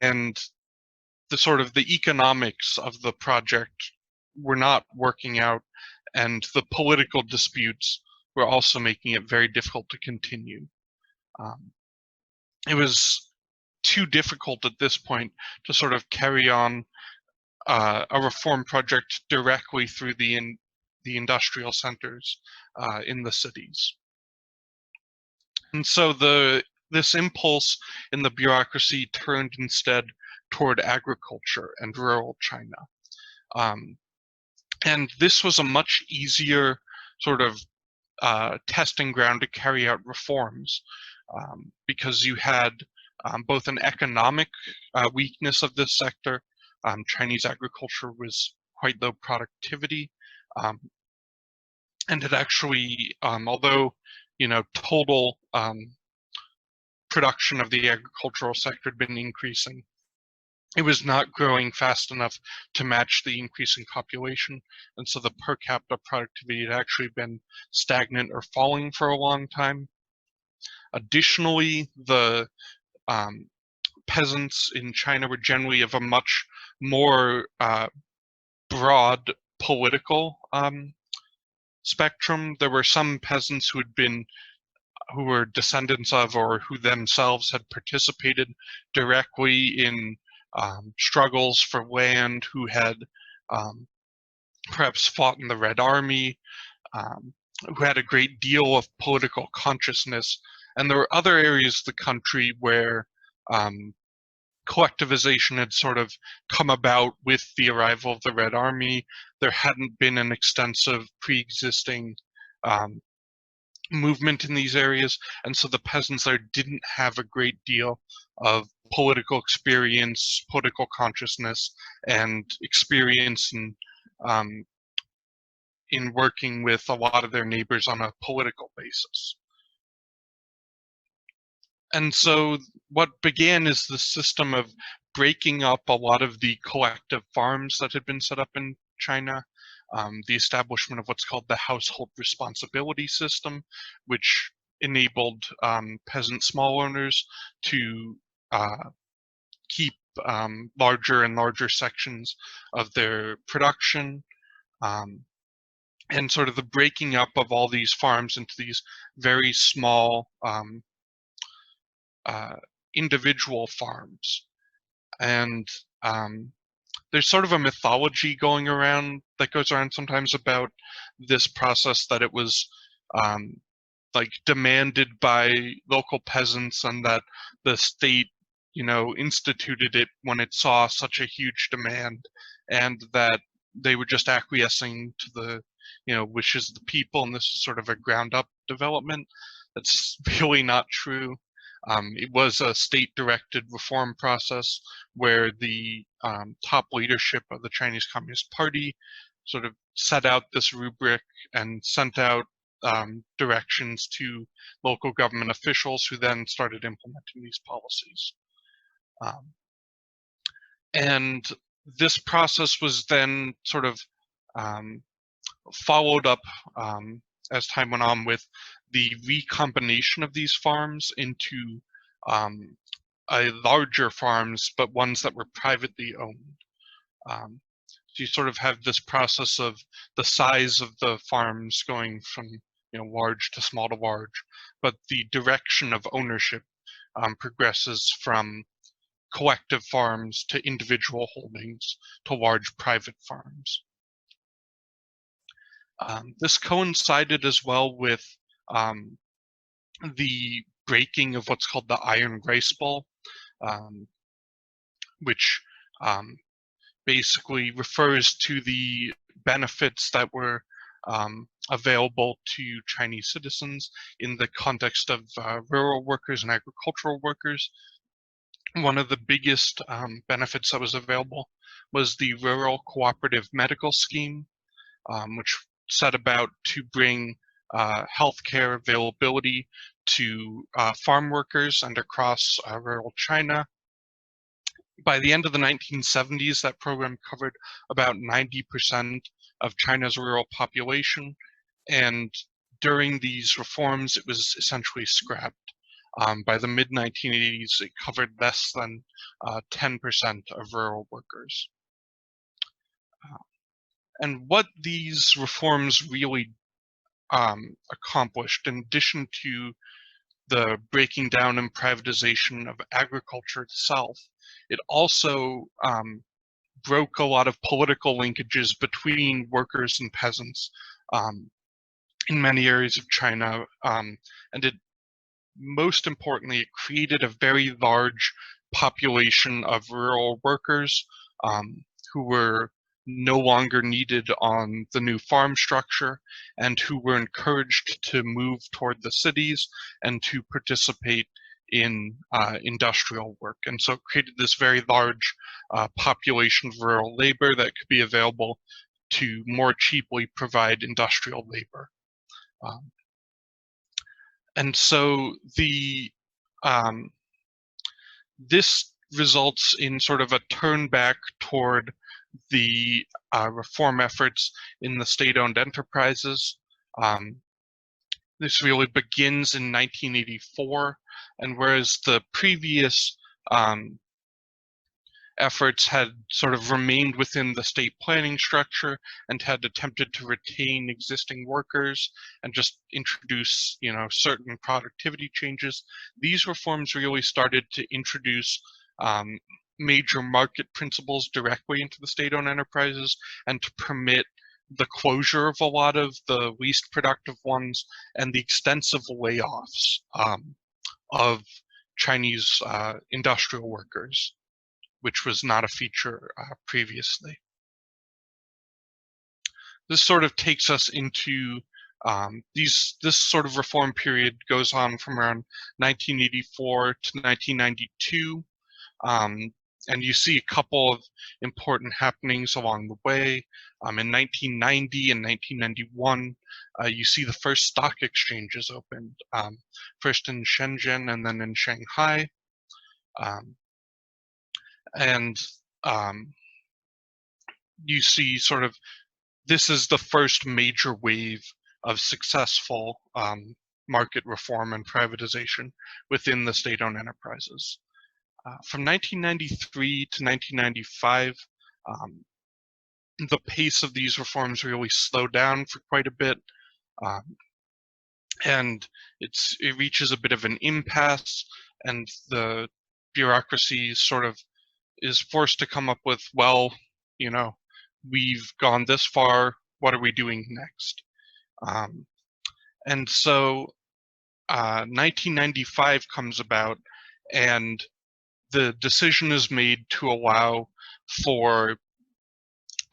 and the economics of the project were not working out, and the political disputes were also making it very difficult to continue. It was too difficult at this point to sort of carry on a reform project directly through the industrial centers in the cities. And so this impulse in the bureaucracy turned instead toward agriculture and rural China. And this was a much easier sort of testing ground to carry out reforms, because you had both an economic weakness of this sector. Chinese agriculture was quite low productivity, and it actually, although total production of the agricultural sector had been increasing, it was not growing fast enough to match the increasing population, and so the per capita productivity had actually been stagnant or falling for a long time. Additionally, the peasants in China were generally of a much more broad political spectrum. There were some peasants who were descendants of, or who themselves had participated directly in struggles for land, who had perhaps fought in the Red Army, who had a great deal of political consciousness. And there were other areas of the country where collectivization had sort of come about with the arrival of the Red Army. There hadn't been an extensive pre-existing movement in these areas, and so the peasants there didn't have a great deal of political experience, political consciousness, and experience in working with a lot of their neighbors on a political basis. And so what began is the system of breaking up a lot of the collective farms that had been set up in China, the establishment of what's called the household responsibility system, which enabled peasant small owners to keep larger and larger sections of their production, and sort of the breaking up of all these farms into these very small individual farms. And there's sort of a mythology that goes around sometimes about this process, that it was like demanded by local peasants, and that the state instituted it when it saw such a huge demand, and that they were just acquiescing to the wishes of the people, and this is sort of a ground up development. That's really not true. It was a state-directed reform process where the top leadership of the Chinese Communist Party sort of set out this rubric and sent out directions to local government officials, who then started implementing these policies. And this process was then sort of followed up as time went on with the recombination of these farms into larger farms, but ones that were privately owned. So you sort of have this process of the size of the farms going from large to small to large, but the direction of ownership progresses from collective farms to individual holdings to large private farms. This coincided as well with the breaking of what's called the Iron Rice Bowl, which basically refers to the benefits that were available to Chinese citizens in the context of rural workers and agricultural workers. One of the biggest benefits that was available was the Rural Cooperative Medical Scheme, which set about to bring healthcare availability to farm workers and across rural China. By the end of the 1970s, that program covered about 90% of China's rural population, and during these reforms, it was essentially scrapped. By the mid-1980s, it covered less than 10% of rural workers. And what these reforms really accomplished, in addition to the breaking down and privatization of agriculture itself, it also broke a lot of political linkages between workers and peasants in many areas of China, and it, most importantly, it created a very large population of rural workers who were no longer needed on the new farm structure, and who were encouraged to move toward the cities and to participate in industrial work. And so it created this very large population of rural labor that could be available to more cheaply provide industrial labor. And so this results in sort of a turn back toward the reform efforts in the state-owned enterprises. This really begins in 1984, and whereas the previous efforts had sort of remained within the state planning structure and had attempted to retain existing workers and just introduce, certain productivity changes, these reforms really started to introduce major market principles directly into the state-owned enterprises and to permit the closure of a lot of the least productive ones and the extensive layoffs of Chinese industrial workers, which was not a feature previously. This sort of takes us into this sort of reform period goes on from around 1984 to 1992. And you see a couple of important happenings along the way. In 1990 and 1991, you see the first stock exchanges opened, first in Shenzhen and then in Shanghai. And you see sort of, this is the first major wave of successful market reform and privatization within the state-owned enterprises. From 1993 to 1995, the pace of these reforms really slowed down for quite a bit, and it reaches a bit of an impasse, and the bureaucracy sort of is forced to come up with, well, we've gone this far, what are we doing next? And so 1995 comes about, and the decision is made to allow for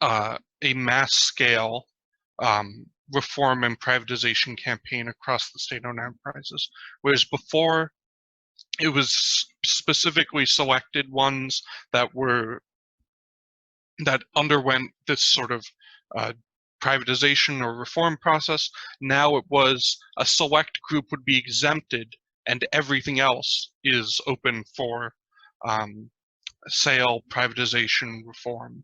a mass-scale reform and privatization campaign across the state-owned enterprises, whereas before it was specifically selected ones that underwent this sort of privatization or reform process. Now it was a select group would be exempted, and everything else is open for sale, privatization, reform.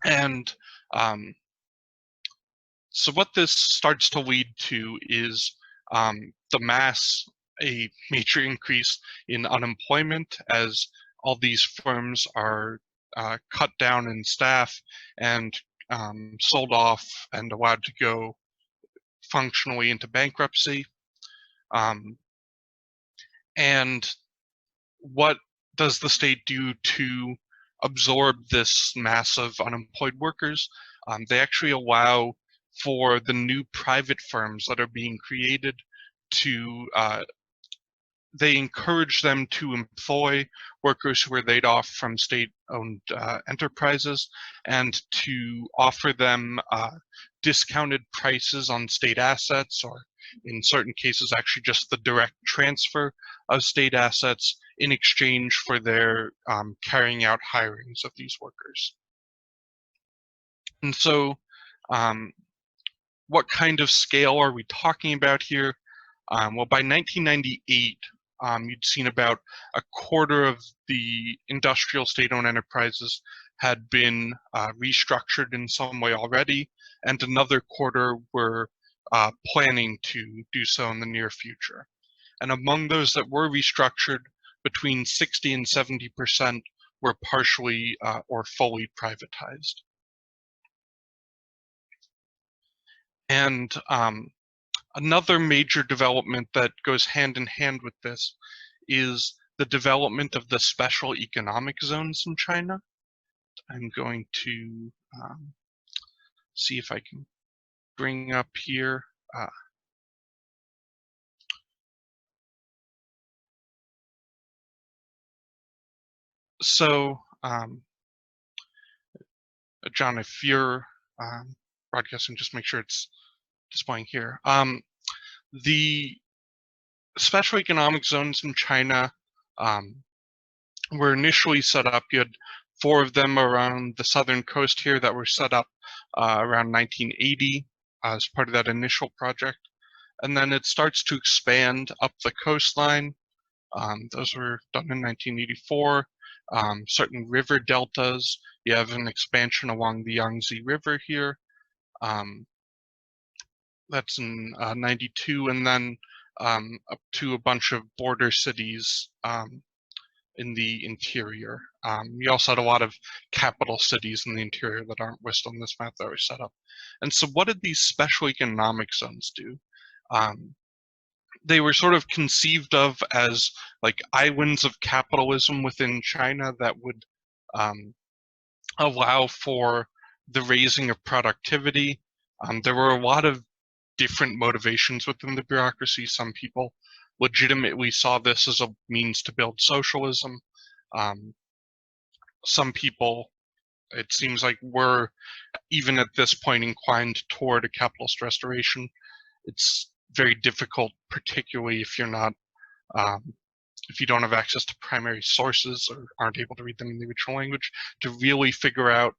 And so what this starts to lead to is a major increase in unemployment as all these firms are cut down in staff and sold off and allowed to go functionally into bankruptcy. And what does the state do to absorb this mass of unemployed workers? They actually allow for the new private firms that are being created to, they encourage them to employ workers who are laid off from state-owned enterprises and to offer them discounted prices on state assets, or in certain cases actually just the direct transfer of state assets in exchange for their carrying out hirings of these workers. And so what kind of scale are we talking about here? Well, by 1998, you'd seen about a quarter of the industrial state-owned enterprises had been restructured in some way already, and another quarter were planning to do so in the near future. And among those that were restructured, between 60 and 70% were partially or fully privatized. And another major development that goes hand in hand with this is the development of the special economic zones in China. I'm going to see if I can bring up here. So, John, if you're broadcasting, just make sure it's displaying here. The special economic zones in China were initially set up. You had 4 of them around the southern coast here that were set up around 1980 as part of that initial project. And then it starts to expand up the coastline. Those were done in 1984. Certain river deltas, you have an expansion along the Yangtze River here. That's in 92, and then up to a bunch of border cities in the interior. You also had a lot of capital cities in the interior that aren't listed on this map that were set up. And so what did these special economic zones do? They were sort of conceived of as like islands of capitalism within China that would allow for the raising of productivity. There were a lot of different motivations within the bureaucracy. Some people legitimately saw this as a means to build socialism. Some people, it seems like, were even at this point inclined toward a capitalist restoration. It's very difficult, particularly if you're not, if you don't have access to primary sources or aren't able to read them in the original language, to really figure out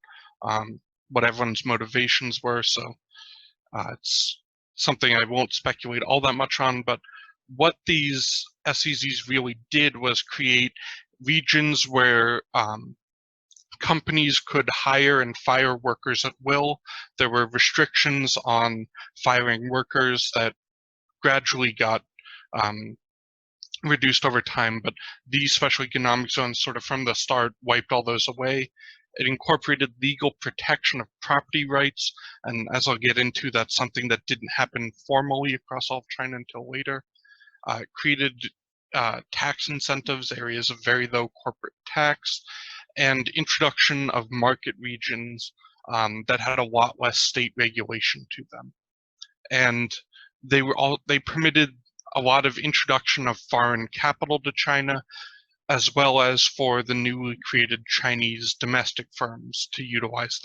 what everyone's motivations were. So it's something I won't speculate all that much on, but what these SEZs really did was create regions where companies could hire and fire workers at will. There were restrictions on firing workers that gradually got reduced over time, but these special economic zones sort of from the start wiped all those away. It incorporated legal protection of property rights, and as I'll get into, that's something that didn't happen formally across all of China until later. It created tax incentives, areas of very low corporate tax, and introduction of market regions that had a lot less state regulation to them. And they permitted a lot of introduction of foreign capital to China, as well as for the newly created Chinese domestic firms to utilize them.